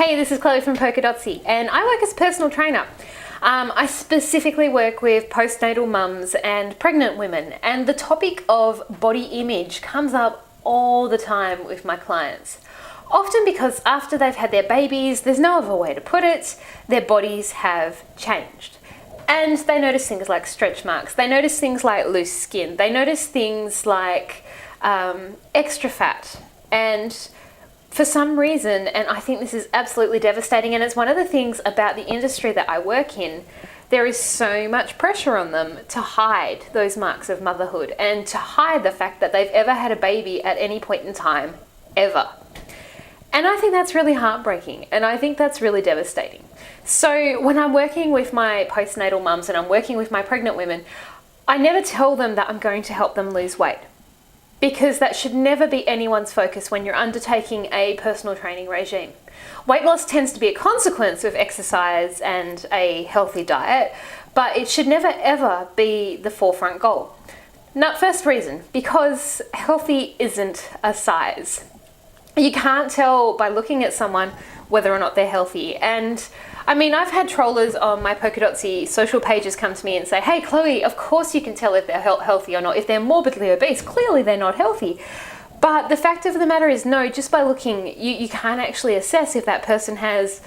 Hey, this is Chloe from Polkadotsy, and I work as a personal trainer. I specifically work with postnatal mums and pregnant women, and the topic of body image comes up all the time with my clients. Often because after they've had their babies, there's no other way to put it, their bodies have changed. And they notice things like stretch marks, they notice things like loose skin, they notice things like extra fat. And for some reason, and I think this is absolutely devastating, and it's one of the things about the industry that I work in, there is so much pressure on them to hide those marks of motherhood and to hide the fact that they've ever had a baby at any point in time, ever. And I think that's really heartbreaking, and I think that's really devastating. So when I'm working with my postnatal mums and I'm working with my pregnant women, I never tell them that I'm going to help them lose weight, because that should never be anyone's focus when you're undertaking a personal training regime. Weight loss tends to be a consequence of exercise and a healthy diet, but it should never ever be the forefront goal. Now, first reason, because healthy isn't a size. You can't tell by looking at someone whether or not they're healthy. And I mean, I've had trollers on my Polkadotsy social pages come to me and say, hey Chloe, of course you can tell if they're healthy or not. If they're morbidly obese, clearly they're not healthy. But the fact of the matter is, no, just by looking, you can't actually assess if that person has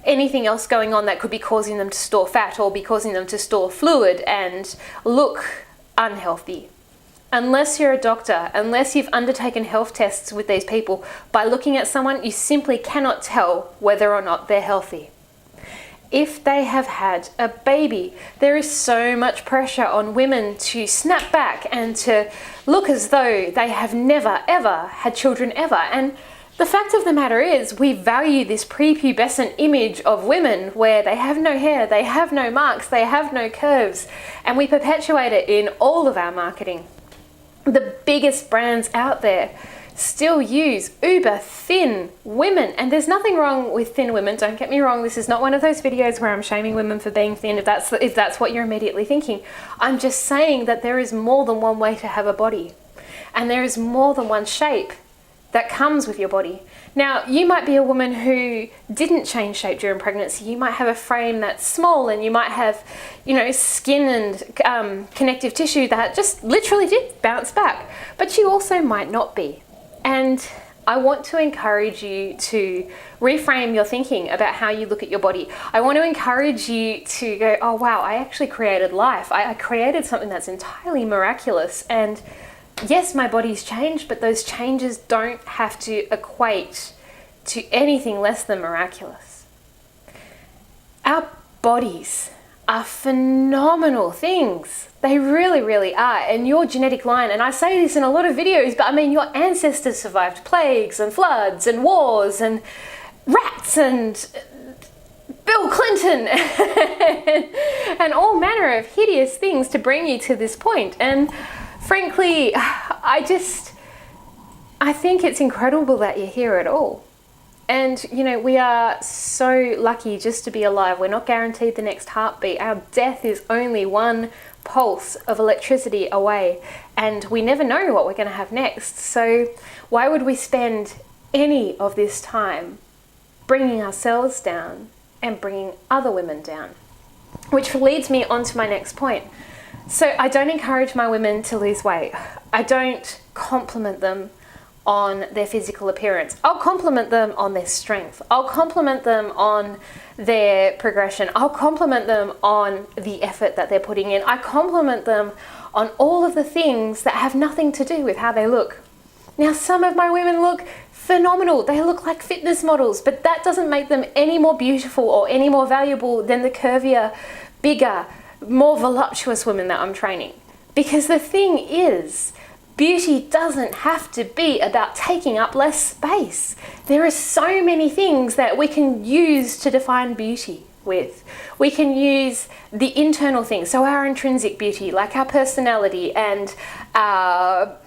anything else going on that could be causing them to store fat or be causing them to store fluid and look unhealthy. Unless you're a doctor, unless you've undertaken health tests with these people, by looking at someone, you simply cannot tell whether or not they're healthy. If they have had a baby, there is so much pressure on women to snap back and to look as though they have never ever had children ever. And the fact of the matter is, we value this prepubescent image of women where they have no hair, they have no marks, they have no curves, and we perpetuate it in all of our marketing. The biggest brands out there still use uber thin women, and there's nothing wrong with thin women, don't get me wrong. This is not one of those videos where I'm shaming women for being thin, if that's what you're immediately thinking. I'm just saying that there is more than one way to have a body, and there is more than one shape that comes with your body. Now, you might be a woman who didn't change shape during pregnancy. You might have a frame that's small, and you might have, skin and connective tissue that just literally did bounce back, but you also might not be. And I want to encourage you to reframe your thinking about how you look at your body. I want to encourage you to go, oh wow, I actually created life. I created something that's entirely miraculous. And yes, my body's changed, but those changes don't have to equate to anything less than miraculous. Our bodies are phenomenal things. They really, really are. And your genetic line, and I say this in a lot of videos, but I mean, your ancestors survived plagues and floods and wars and rats and Bill Clinton and all manner of hideous things to bring you to this point. And frankly, I think it's incredible that you're here at all. And, we are so lucky just to be alive. We're not guaranteed the next heartbeat. Our death is only one pulse of electricity away, and we never know what we're going to have next. So why would we spend any of this time bringing ourselves down and bringing other women down? Which leads me on to my next point. So I don't encourage my women to lose weight. I don't compliment them on their physical appearance. I'll compliment them on their strength. I'll compliment them on their progression. I'll compliment them on the effort that they're putting in. I compliment them on all of the things that have nothing to do with how they look. Now, some of my women look phenomenal. They look like fitness models, but that doesn't make them any more beautiful or any more valuable than the curvier, bigger, more voluptuous women that I'm training. Because the thing is, beauty doesn't have to be about taking up less space. There are so many things that we can use to define beauty with. We can use the internal things, so our intrinsic beauty, like our personality and our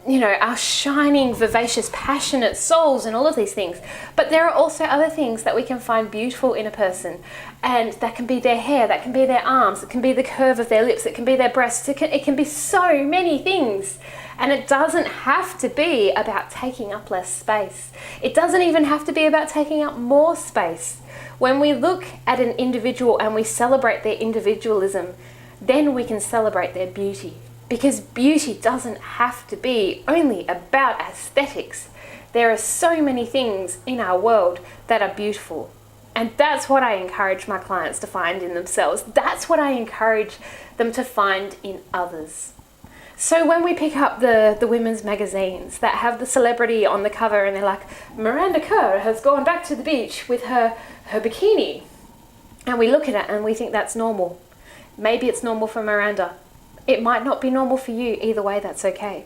shining, vivacious, passionate souls and all of these things. But there are also other things that we can find beautiful in a person, and that can be their hair, that can be their arms, it can be the curve of their lips, it can be their breasts, it can be so many things. And it doesn't have to be about taking up less space. It doesn't even have to be about taking up more space. When we look at an individual and we celebrate their individualism, then we can celebrate their beauty. Because beauty doesn't have to be only about aesthetics. There are so many things in our world that are beautiful. And that's what I encourage my clients to find in themselves. That's what I encourage them to find in others. So when we pick up the women's magazines that have the celebrity on the cover and they're like, Miranda Kerr has gone back to the beach with her bikini. And we look at it and we think that's normal. Maybe it's normal for Miranda. It might not be normal for you. Either way, that's okay.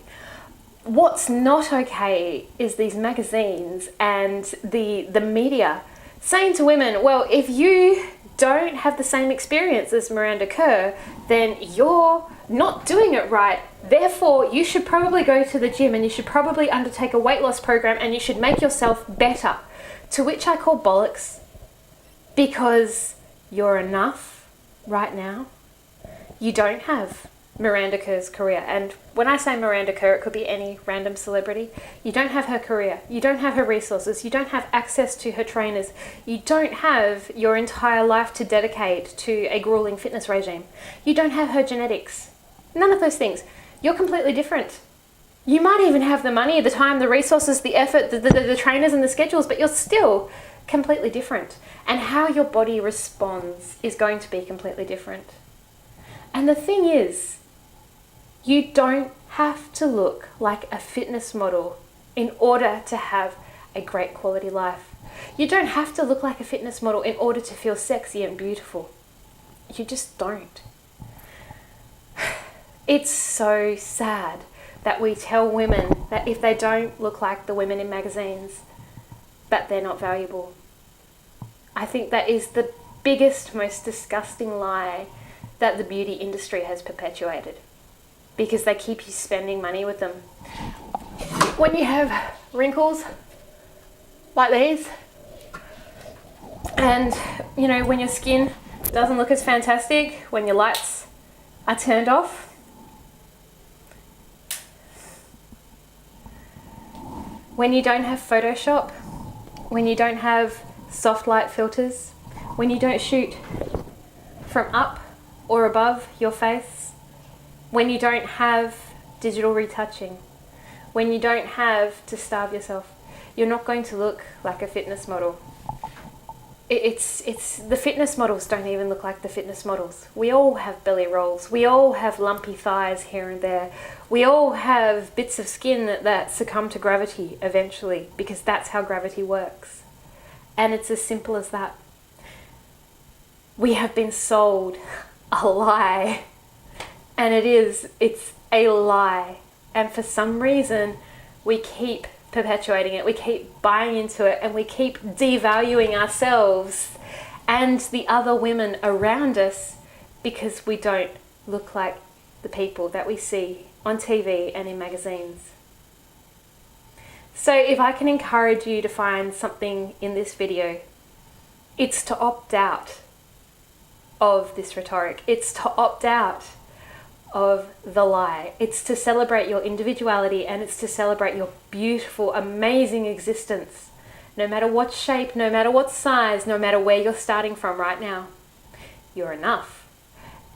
What's not okay is these magazines and the media saying to women, well, if you don't have the same experience as Miranda Kerr, then you're not doing it right. Therefore, you should probably go to the gym and you should probably undertake a weight loss program and you should make yourself better. To which I call bollocks, because you're enough right now. You don't have Miranda Kerr's career. And when I say Miranda Kerr, it could be any random celebrity. You don't have her career. You don't have her resources. You don't have access to her trainers. You don't have your entire life to dedicate to a grueling fitness regime. You don't have her genetics. None of those things. You're completely different. You might even have the money, the time, the resources, the effort, the trainers and the schedules, but you're still completely different. And how your body responds is going to be completely different. And the thing is, you don't have to look like a fitness model in order to have a great quality life. You don't have to look like a fitness model in order to feel sexy and beautiful. You just don't. It's so sad that we tell women that if they don't look like the women in magazines, that they're not valuable. I think that is the biggest, most disgusting lie that the beauty industry has perpetuated, because they keep you spending money with them. When you have wrinkles like these, and you know, when your skin doesn't look as fantastic, when your lights are turned off, when you don't have Photoshop, when you don't have soft light filters, when you don't shoot from up or above your face, when you don't have digital retouching, when you don't have to starve yourself, you're not going to look like a fitness model. It's the fitness models don't even look like the fitness models. We all have belly rolls. We all have lumpy thighs here and there. We all have bits of skin that succumb to gravity eventually, because that's how gravity works. And it's as simple as that. We have been sold a lie. And it's a lie. And for some reason, we keep perpetuating it. We keep buying into it, and we keep devaluing ourselves and the other women around us because we don't look like the people that we see on TV and in magazines. So if I can encourage you to find something in this video, it's to opt out of this rhetoric. It's to opt out of the lie. It's to celebrate your individuality, and it's to celebrate your beautiful, amazing existence. No matter what shape, no matter what size, no matter where you're starting from right now, you're enough.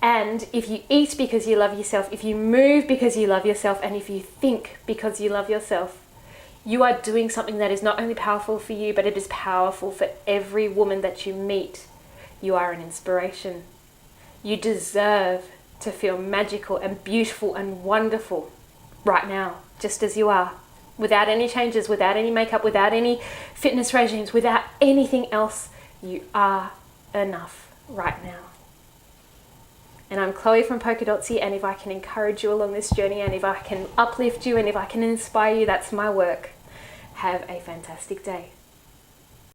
And if you eat because you love yourself, if you move because you love yourself, and if you think because you love yourself, you are doing something that is not only powerful for you, but it is powerful for every woman that you meet. You are an inspiration. You deserve to feel magical and beautiful and wonderful right now, just as you are, without any changes, without any makeup, without any fitness regimes, without anything else. You are enough right now. And I'm Chloe from Polka Dotsy, and if I can encourage you along this journey, and if I can uplift you, and if I can inspire you, that's my work. Have a fantastic day.